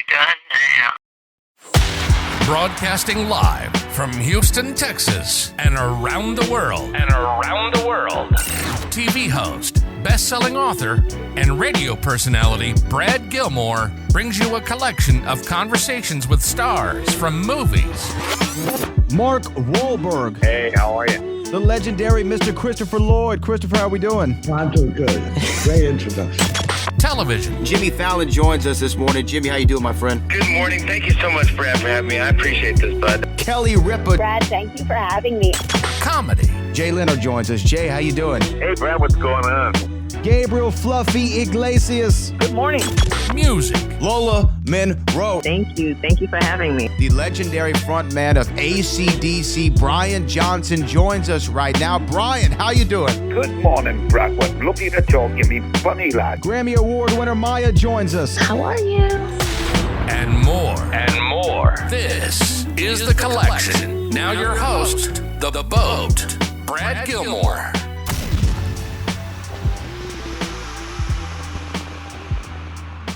you done now? Broadcasting live from Houston, Texas, and around the world. TV host, best-selling author, and radio personality Brad Gilmore brings you a collection of conversations with stars from movies. Mark Wahlberg. Hey, how are you? The legendary Mr. Christopher Lloyd. Christopher, how are we doing? I'm doing good. Great introduction. Television. Jimmy Fallon joins us this morning. Jimmy, how you doing, my friend? Good morning. Thank you so much, Brad, for having me. I appreciate this, bud. Kelly Ripa. Brad, thank you for having me. Comedy. Jay Leonard joins us. Jay, how you doing? Hey, Brad, what's going on? Gabriel Fluffy Iglesias. Good morning. Music. Lola Monroe. Thank you. Thank you for having me. The legendary frontman of AC/DC, Brian Johnson, joins us right now. Brian, how you doing? Good morning, Brad. What looking at you, give me funny, lad. Grammy Award winner Maya joins us. How are you? And more. This is The Collection. Now your host, The Boat, Brad Gilmore.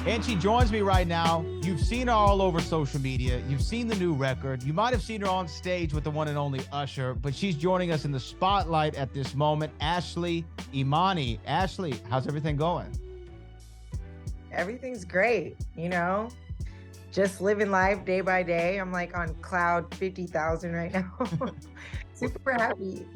And she joins me right now. You've seen her all over social media. You've seen the new record. You might have seen her on stage with the one and only Usher, but she's joining us in the spotlight at this moment. Ashley Imani. Ashley, how's everything going? Everything's great, just living life day by day. I'm like on cloud 50,000 right now. Super happy.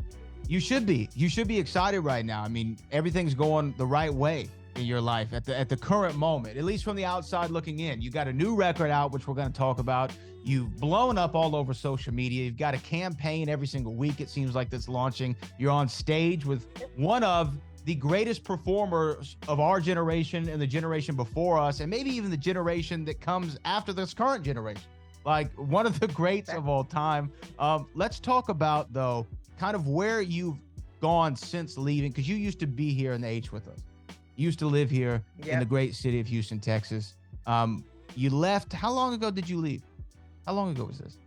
You should be. You should be excited right now. I mean, everything's going the right way in your life at the current moment, at least from the outside looking in. You got a new record out, which we're going to talk about. You've blown up all over social media. You've got a campaign every single week, it seems like, that's launching. You're on stage with one of the greatest performers of our generation and the generation before us, and maybe even the generation that comes after this current generation. Like one of the greats of all time. Let's talk about, though, kind of where you've gone since leaving, because you used to be here in the H with us. You used to live here in the great city of Houston, Texas. You left. How long ago did you leave? How long ago was this?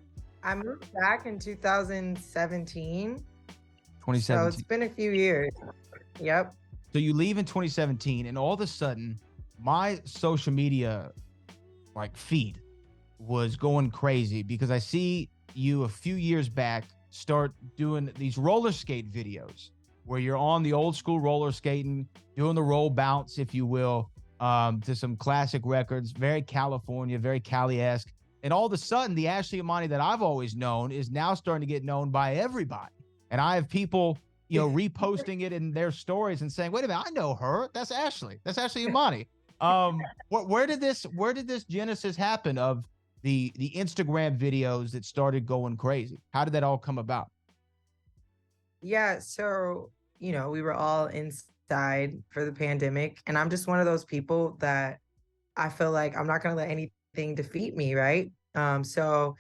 I moved back in 2017. 2017. So it's been a few years. Yep. So you leave in 2017, and all of a sudden, my social media feed was going crazy because I see you a few years back start doing these roller skate videos where you're on the old school roller skating, doing the roll bounce, if you will, to some classic records, very California, very Cali-esque. And all of a sudden, the Ashley Imani that I've always known is now starting to get known by everybody. And I have people, reposting it in their stories and saying, wait a minute, I know her. That's Ashley. That's Ashley Imani. Where did this genesis happen of the Instagram videos that started going crazy? How did that all come about? Yeah, so, we were all inside for the pandemic, and I'm just one of those people that I feel like I'm not going to let anything defeat me, right? So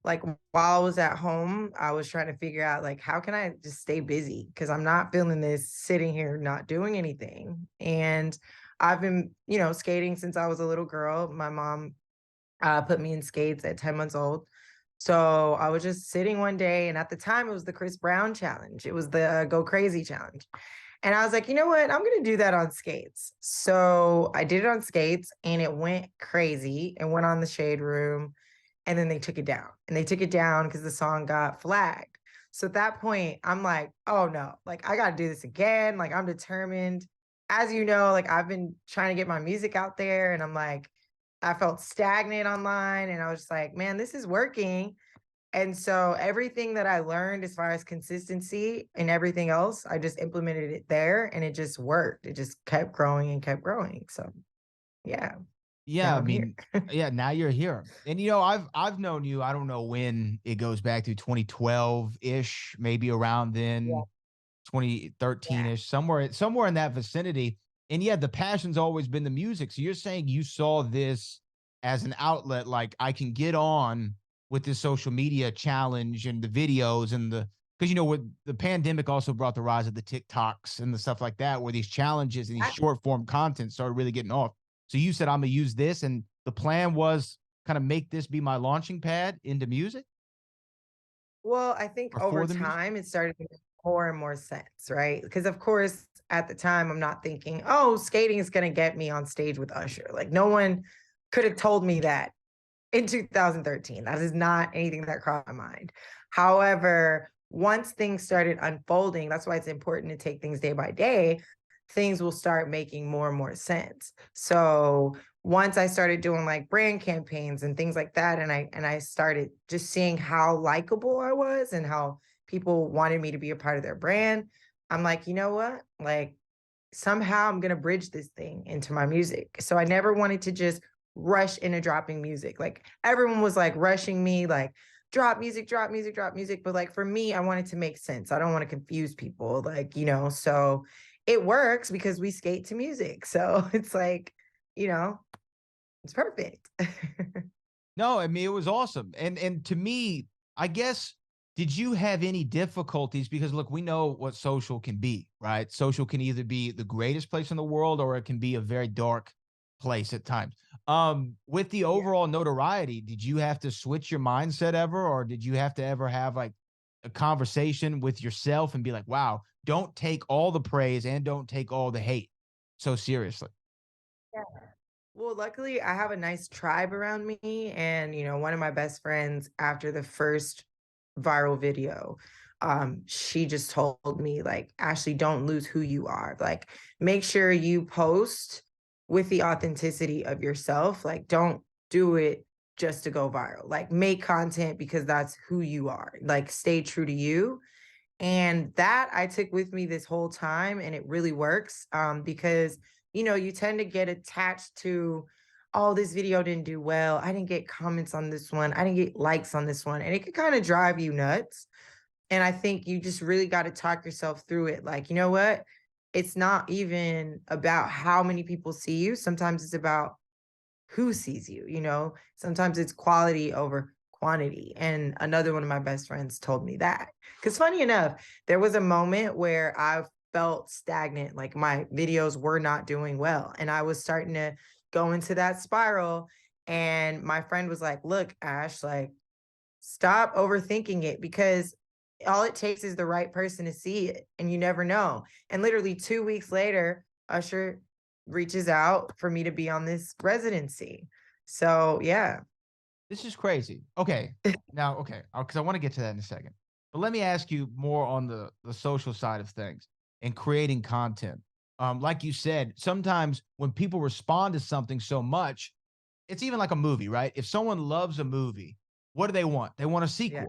while I was at home, I was trying to figure out how can I just stay busy? Because I'm not feeling this sitting here not doing anything. And I've been, skating since I was a little girl. My mom put me in skates at 10 months old. So I was just sitting one day, and at the time it was the Chris Brown challenge. It was the Go Crazy challenge. And I was like, you know what? I'm going to do that on skates. So I did it on skates, and it went crazy and went on the Shade Room. And then they took it down, and they took it down because the song got flagged. So at that point, I'm like, oh no, I got to do this again. I'm determined. As you know, I've been trying to get my music out there, and I'm like, I felt stagnant online, and I was just like, man, this is working. And so everything that I learned as far as consistency and everything else, I just implemented it there, and it just worked. It just kept growing and kept growing. So yeah. Yeah, yeah, now you're here. And I've known you, I don't know when it goes back to 2012-ish, maybe around then, 2013-ish, somewhere in that vicinity. And yeah, the passion's always been the music. So you're saying you saw this as an outlet, I can get on with this social media challenge and the videos and because with the pandemic also brought the rise of the TikToks and the stuff like that, where these challenges and these short form content started really getting off. So you said, I'm going to use this. And the plan was kind of make this be my launching pad into music? Well, I think over time, it started to make more and more sense, right? Because, of course, at the time, I'm not thinking, oh, skating is going to get me on stage with Usher. No one could have told me that in 2013. That is not anything that crossed my mind. However, once things started unfolding, that's why it's important to take things day by day, things will start making more and more sense. So once I started doing like brand campaigns and things like that, and I started just seeing how likable I was and how people wanted me to be a part of their brand, I'm like, you know what? Like somehow I'm gonna bridge this thing into my music. So I never wanted to just rush into dropping music. Like everyone was like rushing me, like drop music, drop music, drop music. But like for me, I wanted to make sense. I don't want to confuse people, like, so it works because we skate to music. So it's like, it's perfect. No, I mean, it was awesome. And to me, I guess, did you have any difficulties? Because look, we know what social can be, right? Social can either be the greatest place in the world or it can be a very dark place at times. With the overall notoriety, did you have to switch your mindset ever, or did you have to ever have like a conversation with yourself and be like, wow, don't take all the praise and don't take all the hate so seriously? Yeah. Well, luckily, I have a nice tribe around me. And, one of my best friends, after the first viral video, she just told me, like, Ashley, don't lose who you are. Like, make sure you post with the authenticity of yourself. Like, don't do it just to go viral. Like, make content because that's who you are. Like, stay true to you. And that I took with me this whole time, and it really works because you tend to get attached to, oh, this video didn't do well. I didn't get comments on this one. I didn't get likes on this one. And it can kind of drive you nuts. And I think you just really got to talk yourself through it. Like, you know what? It's not even about how many people see you. Sometimes it's about who sees you, Sometimes it's quality over quantity. And another one of my best friends told me that. Because funny enough, there was a moment where I felt stagnant, like my videos were not doing well. And I was starting to go into that spiral. And my friend was like, look, Ash, like, stop overthinking it because all it takes is the right person to see it. And you never know. And literally 2 weeks later, Usher reaches out for me to be on this residency. So yeah. This is crazy. Okay. Now, okay, because I want to get to that in a second. But let me ask you more on the social side of things and creating content. Like you said, sometimes when people respond to something so much, it's even like a movie, right? If someone loves a movie, what do they want? They want a sequel. Yeah.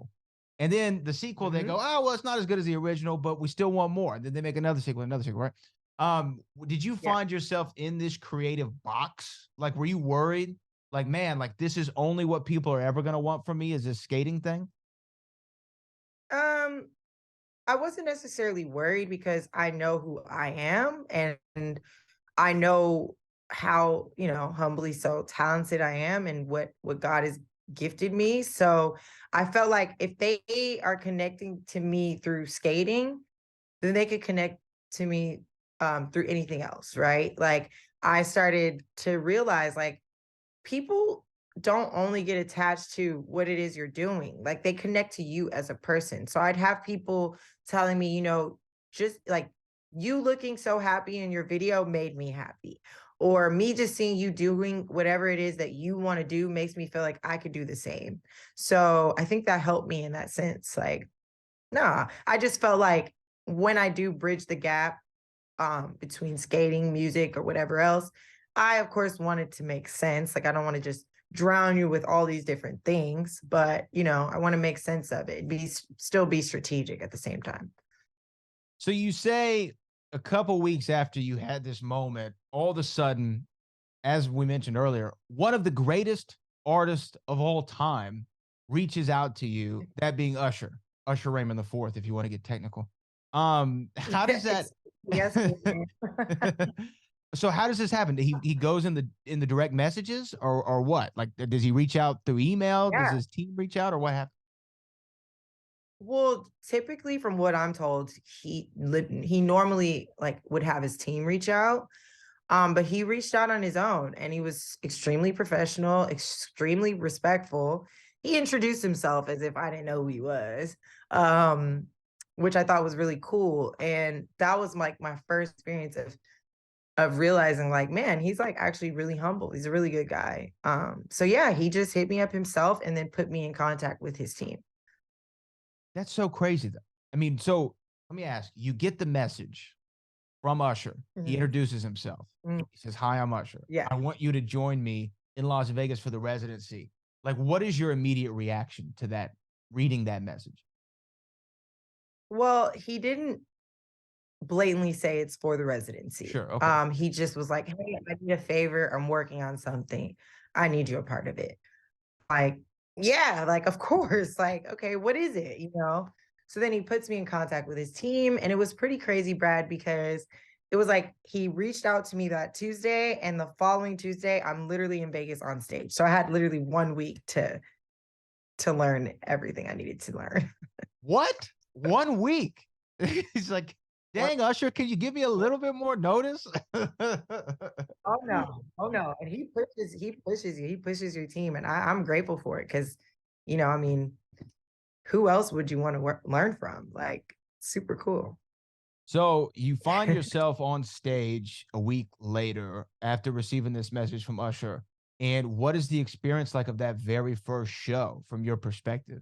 And then the sequel, they go, oh, well, it's not as good as the original, but we still want more. And then they make another sequel, right? Did you find yourself in this creative box? Like, were you worried? Like, man, like this is only what people are ever going to want from me, is this skating thing? I wasn't necessarily worried because I know who I am and I know how, humbly so talented I am and what God has gifted me. So I felt like if they are connecting to me through skating, then they could connect to me through anything else, right? Like I started to realize like people don't only get attached to what it is you're doing, like they connect to you as a person. So I'd have people telling me, just like you looking so happy in your video made me happy. Or me just seeing you doing whatever it is that you want to do makes me feel like I could do the same. So I think that helped me in that sense. Like, nah, I just felt like when I do bridge the gap between skating, music, or whatever else, I, of course, wanted to make sense. Like, I don't want to just drown you with all these different things, but, I want to make sense of it, still be strategic at the same time. So you say a couple weeks after you had this moment, all of a sudden, as we mentioned earlier, one of the greatest artists of all time reaches out to you, that being Usher Raymond IV, if you want to get technical. How does that? Yes. So how does this happen? He goes in the direct messages or what? Like, does he reach out through email? Yeah. Does his team reach out, or what happens? Well, typically from what I'm told, he normally like would have his team reach out. But he reached out on his own and he was extremely professional, extremely respectful. He introduced himself as if I didn't know who he was, which I thought was really cool. And that was like my first experience of of realizing like, man, he's like actually really humble. He's a really good guy. So yeah, he just hit me up himself and then put me in contact with his team. That's so crazy though. I mean, so let me ask, you get the message from Usher. He introduces himself. He says, "Hi, I'm Usher. Yeah. I want you to join me in Las Vegas for the residency." Like, what is your immediate reaction to that, reading that message? Well, he didn't blatantly say it's for the residency. Sure. Okay. He just was like, hey, I need a favor. I'm working on something. I need you a part of it. Like, yeah, like, of course. Like, okay, what is it? You know? So then he puts me in contact with his team. And it was pretty crazy, Brad, because it was like he reached out to me that Tuesday, and the following Tuesday, I'm literally in Vegas on stage. So I had literally 1 week to learn everything I needed to learn. What? 1 week? He's like, dang, Usher, can you give me a little bit more notice? Oh no. And he pushes your team. And I'm grateful for it because, you know, I mean, who else would you want to learn from? Like, super cool. So you find yourself on stage a week later after receiving this message from Usher. And what is the experience like of that very first show from your perspective?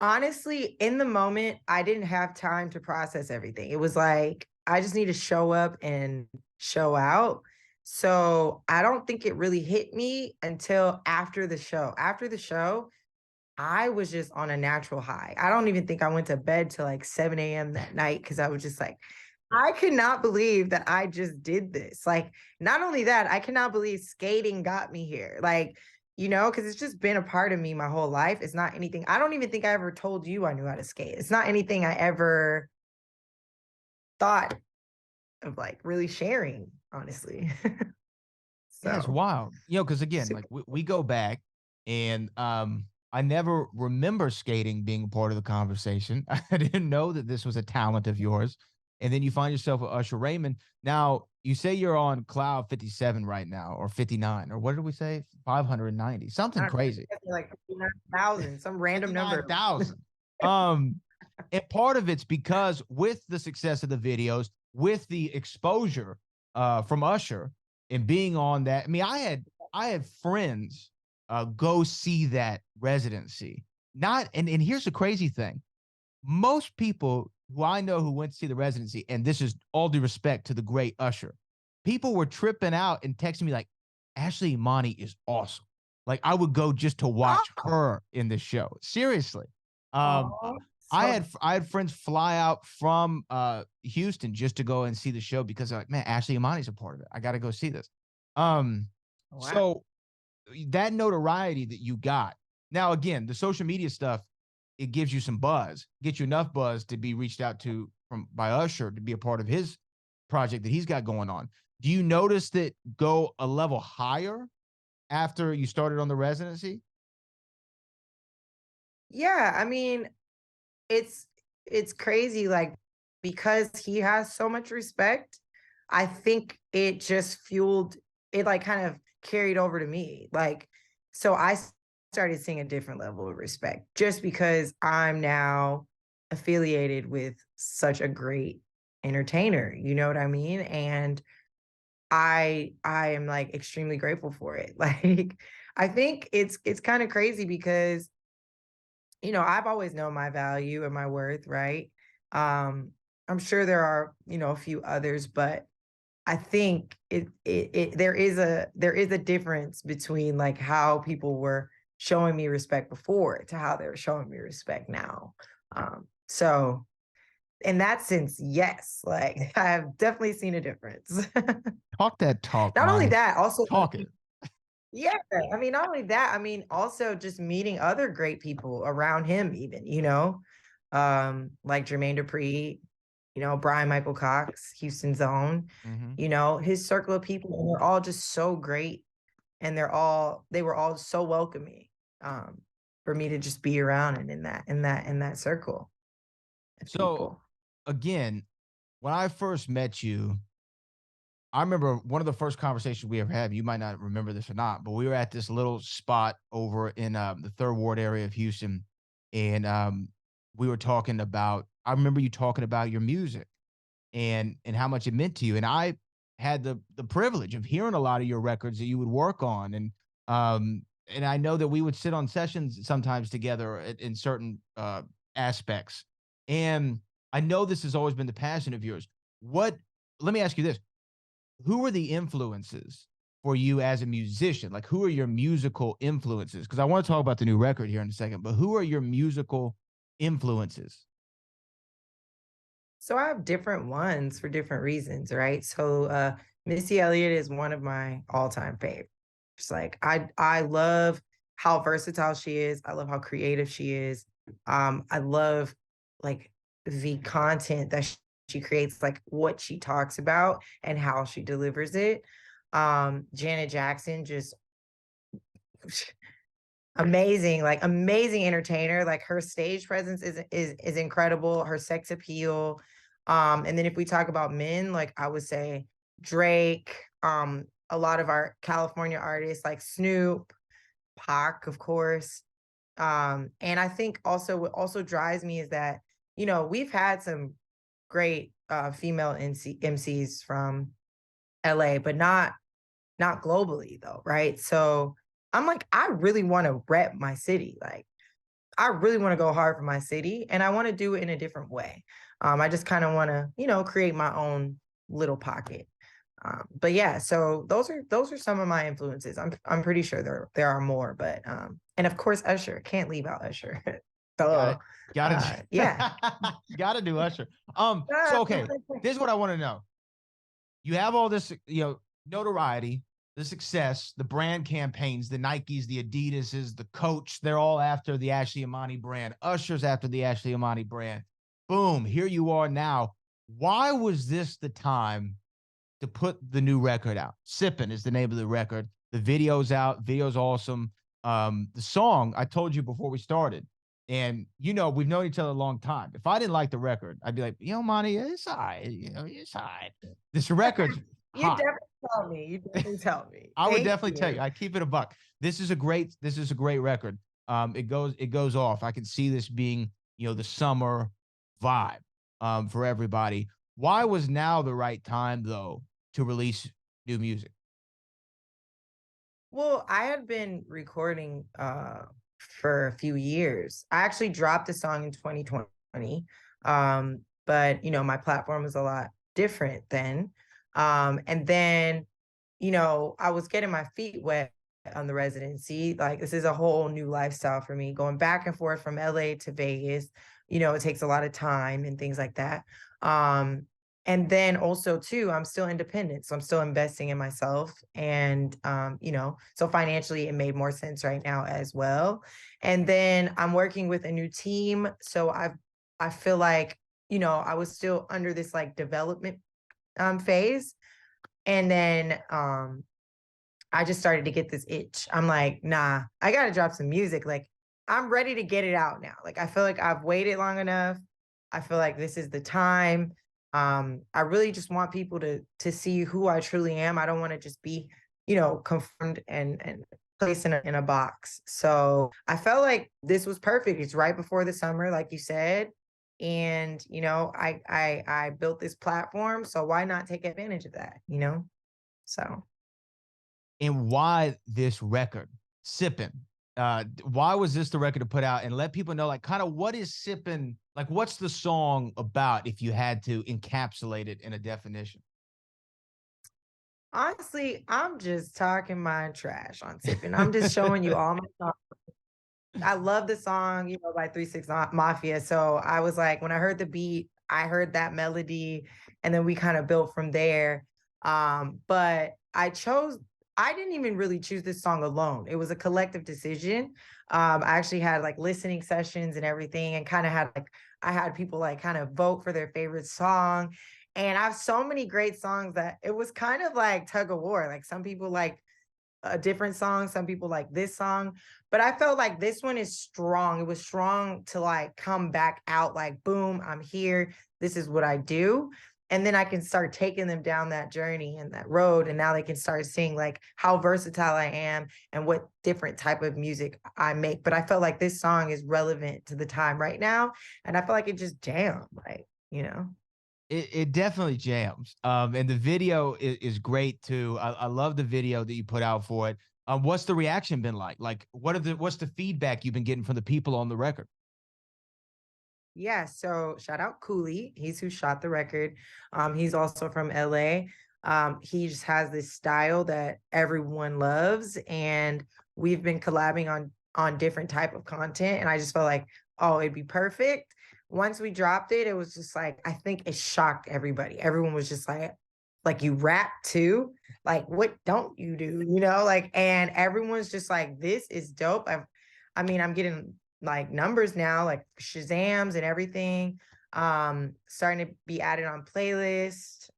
Honestly, in the moment, I didn't have time to process everything. It was like, I just need to show up and show out. So I don't think it really hit me until after the show. After the show, I was just on a natural high. I don't even think I went to bed till like 7 a.m. that night because I was just like, I could not believe that I just did this. Like, not only that, I cannot believe skating got me here. Like, you know, because it's just been a part of me my whole life. It's not anything. I don't even think I ever told you I knew how to skate. It's not anything I ever thought of like really sharing, honestly. That's wild. You know, because again, like we go back and I never remember skating being a part of the conversation. I didn't know that this was a talent of yours. And then you find yourself with Usher Raymond. Now, you say you're on cloud 57 right now, or 59, or what did we say? 590, something crazy. Like 59,000, some random number. 59,000. And part of it's because with the success of the videos, with the exposure from Usher and being on that, I mean, I had friends go see that residency. And here's the crazy thing. Most people who I know who went to see the residency, and this is all due respect to the great Usher, people were tripping out and texting me like, Ashley Imani is awesome. Like, I would go just to watch her in the show. Seriously. I had friends fly out from Houston just to go and see the show because they're like, man, Ashley Imani's a part of it. I got to go see this. So that notoriety that you got. Now, again, the social media stuff, it gives you some buzz, gets you enough buzz to be reached out to by Usher to be a part of his project that he's got going on. Do you notice that go a level higher after you started on the residency? Yeah, I mean, it's crazy. Like, because he has so much respect, I think it just fueled it, like kind of carried over to me. Like, so I started seeing a different level of respect just because I'm now affiliated with such a great entertainer. You know what I mean? And I am like extremely grateful for it. Like, I think it's kind of crazy because, you know, I've always known my value and my worth, right? I'm sure there are, you know, a few others, but I think there is a difference between like how people were showing me respect before to how they're showing me respect now. So in that sense, yes, like I have definitely seen a difference. Talk that talk. Not only that, also talk it. Yeah, I mean, not only that, I mean, also just meeting other great people around him, even, you know, like Jermaine Dupri, you know, Brian Michael Cox, Houston's own, you know, his circle of people, and they're all just so great. And they were all so welcoming for me to just be around and in that circle. So again, when I first met you, I remember one of the first conversations we ever had. You might not remember this or not, but we were at this little spot over in the 3rd Ward area of Houston, and we were talking about. I remember you talking about your music, and how much it meant to you. And I had the privilege of hearing a lot of your records that you would work on. And I know that we would sit on sessions sometimes together in certain aspects. And I know this has always been the passion of yours. Let me ask you this. Who are the influences for you as a musician? Like, who are your musical influences? Because I want to talk about the new record here in a second, but who are your musical influences? So I have different ones for different reasons, right? So Missy Elliott is one of my all-time favorites. Like I love how versatile she is. I love how creative she is. I love like the content that she creates, like what she talks about and how she delivers it. Janet Jackson, just amazing, like amazing entertainer. Like her stage presence is incredible. Her sex appeal. And then if we talk about men, like I would say Drake, a lot of our California artists like Snoop, Pac, of course. And I think also what also drives me is that, you know, we've had some great female MCs from LA, but not globally though, right? So I'm like, I really want to rep my city. Like, I really want to go hard for my city, and I want to do it in a different way. I just kind of want to, you know, create my own little pocket. But yeah, so those are some of my influences. I'm pretty sure there are more, but and of course Usher, can't leave out Usher. Duh. Gotta Yeah. gotta do Usher. So okay, this is what I want to know. You have all this, you know, notoriety, the success, the brand campaigns, the Nikes, the Adidases, the Coach, they're all after the Ashley Imani brand. Usher's after the Ashley Imani brand. Boom, here you are now. Why was this the time to put the new record out? Sipp'n is the name of the record. The video's out. Video's awesome. The song, I told you before we started, and you know, we've known each other a long time. If I didn't like the record, I'd be like, you know, Monty, it's all right. You know, it's all right. This record's You hot. definitely tell me. You definitely tell me. I would Thank definitely tell you. I keep it a buck. This is a great record. It goes off. I can see this being, you know, the summer vibe for everybody. Why was now the right time though to release new music? Well, I had been recording for a few years. I actually dropped a song in 2020. But you know, my platform was a lot different then. And then, you know, I was getting my feet wet on the residency. Like, this is a whole new lifestyle for me, going back and forth from LA to Vegas. You know, it takes a lot of time and things like that. And then also too, I'm still independent, so I'm still investing in myself, and you know, so financially it made more sense right now as well. And then I'm working with a new team, so I feel like, you know, I was still under this like development phase, and then I just started to get this itch. I'm like, nah, I gotta drop some music. Like, I'm ready to get it out now. Like, I feel like I've waited long enough. I feel like this is the time. I really just want people to see who I truly am. I don't want to just be, you know, conformed and placed in a box. So I felt like this was perfect. It's right before the summer, like you said. And, you know, I built this platform, so why not take advantage of that, you know? So. And why this record, Sipp'n? Why was this the record to put out? And let people know, like, kind of what is Sipp'n? Like, what's the song about if you had to encapsulate it in a definition? Honestly, I'm just talking my trash on Sipp'n. I'm just showing you all my songs. I love the song, you know, by 3 6 Mafia. So I was like, when I heard the beat, I heard that melody, and then we kind of built from there. But I didn't even really choose this song alone. It was a collective decision. I actually had like listening sessions and everything, and kind of had like, I had people like kind of vote for their favorite song. And I have so many great songs that it was kind of like tug of war. Like, some people like a different song, some people like this song, but I felt like this one is strong. It was strong to like come back out like, boom, I'm here. This is what I do. And then I can start taking them down that journey and that road. And now they can start seeing like how versatile I am and what different type of music I make. But I felt like this song is relevant to the time right now. And I feel like it just jammed, like, you know. It definitely jams. And the video is great too. I love the video that you put out for it. What's the reaction been like? Like, what's the feedback you've been getting from the people on the record? Yeah, so shout out Cooley. He's who shot the record. He's also from LA. He just has this style that everyone loves, and we've been collabing on different type of content. And I just felt like, oh, it'd be perfect. Once we dropped it, it was just like, I think it shocked everybody. Everyone was just like you rap too? Like, what don't you do? You know, like, and everyone's just like, this is dope. I mean, I'm getting like numbers now, like Shazams and everything, starting to be added on playlists.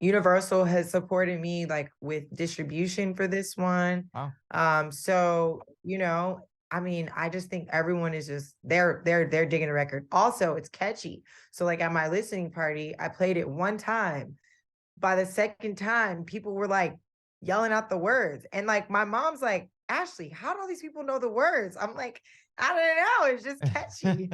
Universal has supported me like with distribution for this one. Wow. So, you know, I mean, I just think everyone is just they're digging the record. Also, it's catchy. So like at my listening party, I played it one time. By the second time, people were like yelling out the words. And like my mom's like, Ashley, how do all these people know the words? I'm like, I don't know. It's just catchy.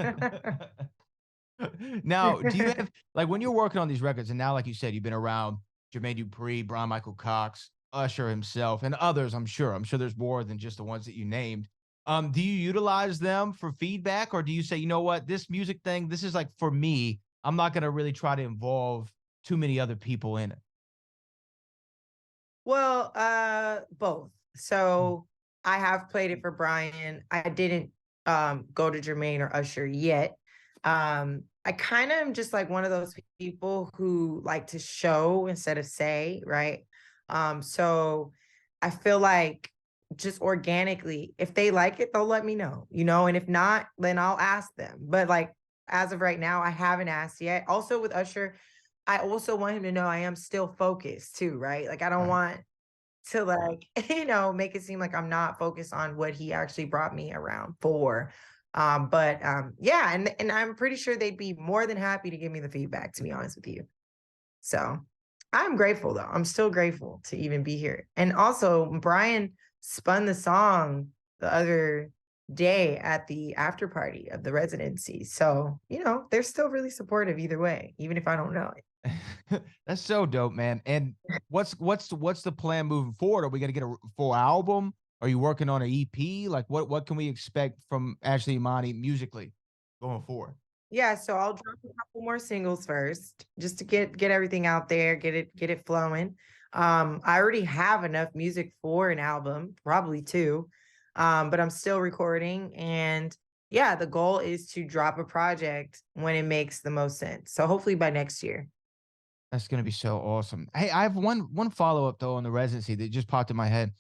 Now, do you have, like, when you're working on these records, and now, like you said, you've been around Jermaine Dupri, Brian Michael Cox, Usher himself, and others, I'm sure. I'm sure there's more than just the ones that you named. Do you utilize them for feedback, or do you say, you know what, this music thing, this is like for me, I'm not going to really try to involve too many other people in it? Well, both. So I have played it for Brian. I didn't go to Jermaine or Usher yet. I kind of am just like one of those people who like to show instead of say, right? So I feel like just organically, if they like it, they'll let me know, you know, and if not, then I'll ask them. But like as of right now, I haven't asked yet. Also with Usher, I also want him to know I am still focused too, right? Like I don't want to like, you know, make it seem like I'm not focused on what he actually brought me around for. Yeah, and I'm pretty sure they'd be more than happy to give me the feedback, to be honest with you. So I'm grateful though. I'm still grateful to even be here. And also Brian spun the song the other day at the after party of the residency. So, you know, they're still really supportive either way, even if I don't know it. That's so dope, man. And what's the plan moving forward? Are we gonna get a full album? Are you working on an EP? Like what can we expect from Ashley Imani musically going forward? Yeah, so I'll drop a couple more singles first, just to get everything out there, get it flowing. I already have enough music for an album, probably two, but I'm still recording. And yeah, the goal is to drop a project when it makes the most sense. So hopefully by next year. That's gonna be so awesome. Hey, I have one follow-up though on the residency that just popped in my head.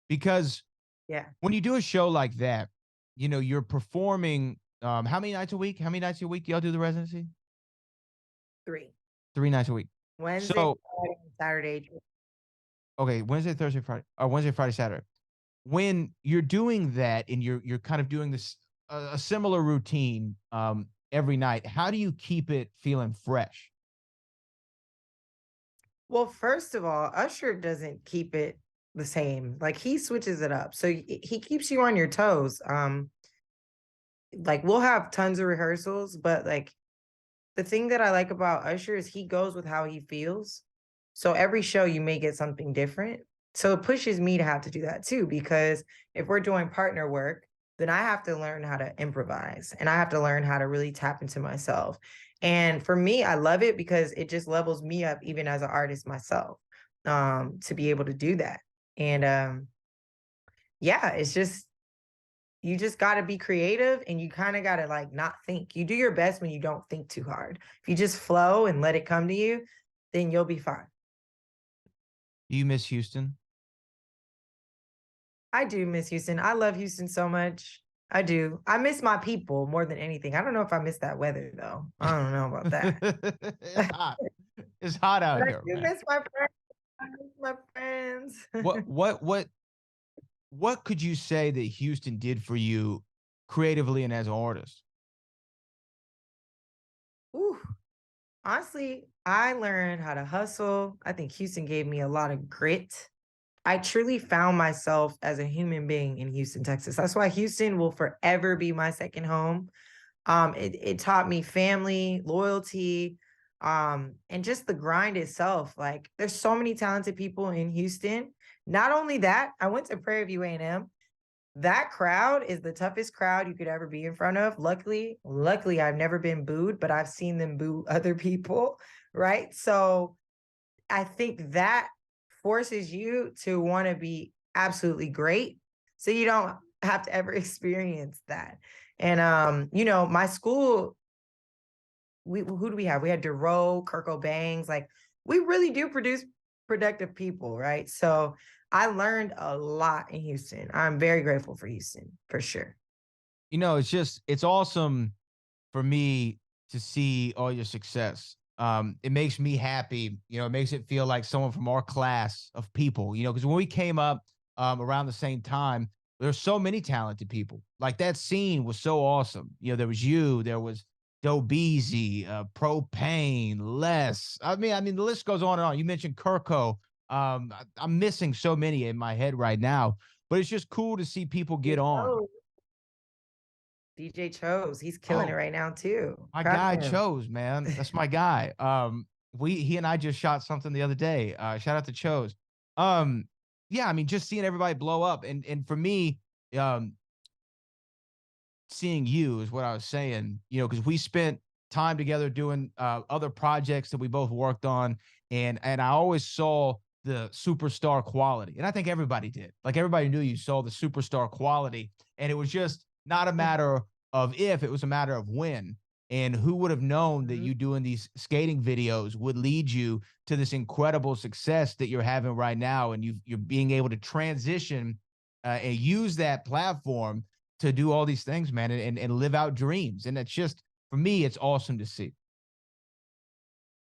Because Yeah, when you do a show like that, you know, you're performing how many nights a week? How many nights a week y'all do the residency? 3. 3 nights a week. Wednesday, So Friday, and Saturday. okay, Wednesday, Thursday, Friday, or Wednesday, Friday, Saturday. When you're doing that and you're kind of doing this a similar routine every night, how do you keep it feeling fresh? Well, first of all, Usher doesn't keep it the same. Like he switches it up. So he keeps you on your toes. Like we'll have tons of rehearsals, but like the thing that I like about Usher is he goes with how he feels. So every show you may get something different. So it pushes me to have to do that too, because if we're doing partner work, then I have to learn how to improvise and I have to learn how to really tap into myself. And for me, I love it because it just levels me up even as an artist myself, to be able to do that. And yeah, it's just you just got to be creative and you kind of got to like not think. You do your best when you don't think too hard. If you just flow and let it come to you, then you'll be fine. Do you miss Houston? I do miss Houston. I love Houston so much. I do. I miss my people more than anything. I don't know if I miss that weather though. I don't know about that. It's hot. It's hot out But I here, do man. miss my friends. I miss my friends. What could you say that Houston did for you creatively and as an artist? Ooh, honestly, I learned how to hustle. I think Houston gave me a lot of grit. I truly found myself as a human being in Houston, Texas. That's why Houston will forever be my second home. It taught me family, loyalty, and just the grind itself. Like, there's so many talented people in Houston. Not only that, I went to Prairie View A&M. That crowd is the toughest crowd you could ever be in front of. Luckily, I've never been booed, but I've seen them boo other people, right? So I think that forces you to want to be absolutely great, so you don't have to ever experience that. And my school, who do we have? We had DeRoe, Kirko Bangs. Like, we really do produce productive people, right? So I learned a lot in Houston. I'm very grateful for Houston, for sure. It's awesome for me to see all your success. It makes me happy. It makes it feel like someone from our class of people, because when we came up around the same time, there's so many talented people. Like, that scene was so awesome. There was you, there was Doe Beasy, Propane, Les. I mean, the list goes on and on. You mentioned Kirko. I'm missing so many in my head right now, but it's just cool to see people get on. DJ Chose, he's killing it right now too. My guy Chose, man, that's my guy. He and I just shot something the other day. Shout out to Chose. Yeah, I mean, just seeing everybody blow up, and for me, seeing you is what I was saying. Because we spent time together doing other projects that we both worked on, and I always saw the superstar quality, and I think everybody did. Like, everybody knew you saw the superstar quality, and it was just not a matter of if, it was a matter of when. And who would have known that you doing these skating videos would lead you to this incredible success that you're having right now, and you're being able to transition and use that platform to do all these things, man, and live out dreams. And it's just, for me, it's awesome to see.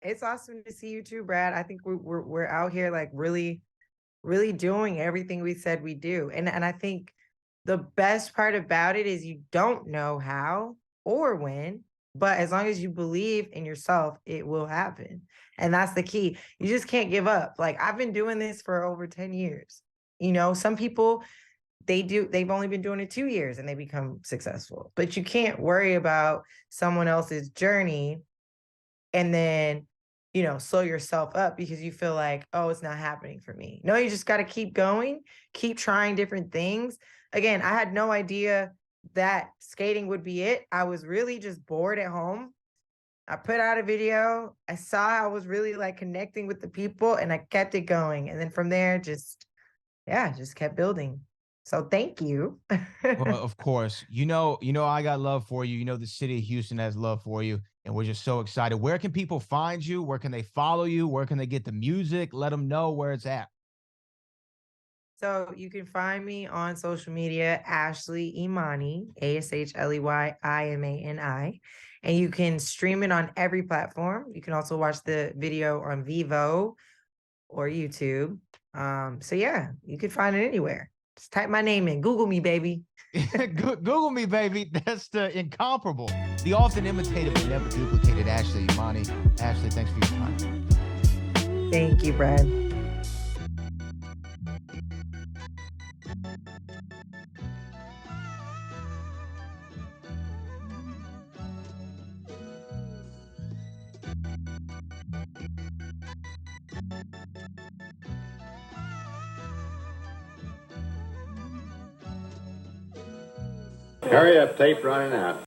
It's awesome to see you too, Brad. I think we're out here, like, really, really doing everything we said we do. And I think the best part about it is you don't know how or when, but as long as you believe in yourself, it will happen. And that's the key. You just can't give up. Like, I've been doing this for over 10 years. Some people, they've only been doing it 2 years and they become successful. But you can't worry about someone else's journey and then, slow yourself up because you feel like, oh, it's not happening for me. No, you just got to keep going, keep trying different things. Again, I had no idea that skating would be it. I was really just bored at home. I put out a video. I saw I was really, like, connecting with the people, and I kept it going. And then from there, just kept building. So thank you. Well, of course, I got love for you. The city of Houston has love for you, and we're just so excited. Where can people find you? Where can they follow you? Where can they get the music? Let them know where it's at. So you can find me on social media, Ashley Imani, ASHLEYIMANI, and you can stream it on every platform. You can also watch the video on Vivo or YouTube. So yeah, you can find it anywhere. Just type my name in. Google me, baby. Google me, baby. That's the incomparable, the often imitated but never duplicated Ashley Imani. Ashley, thanks for your time. Thank you, Brad. Hurry up, tape running out.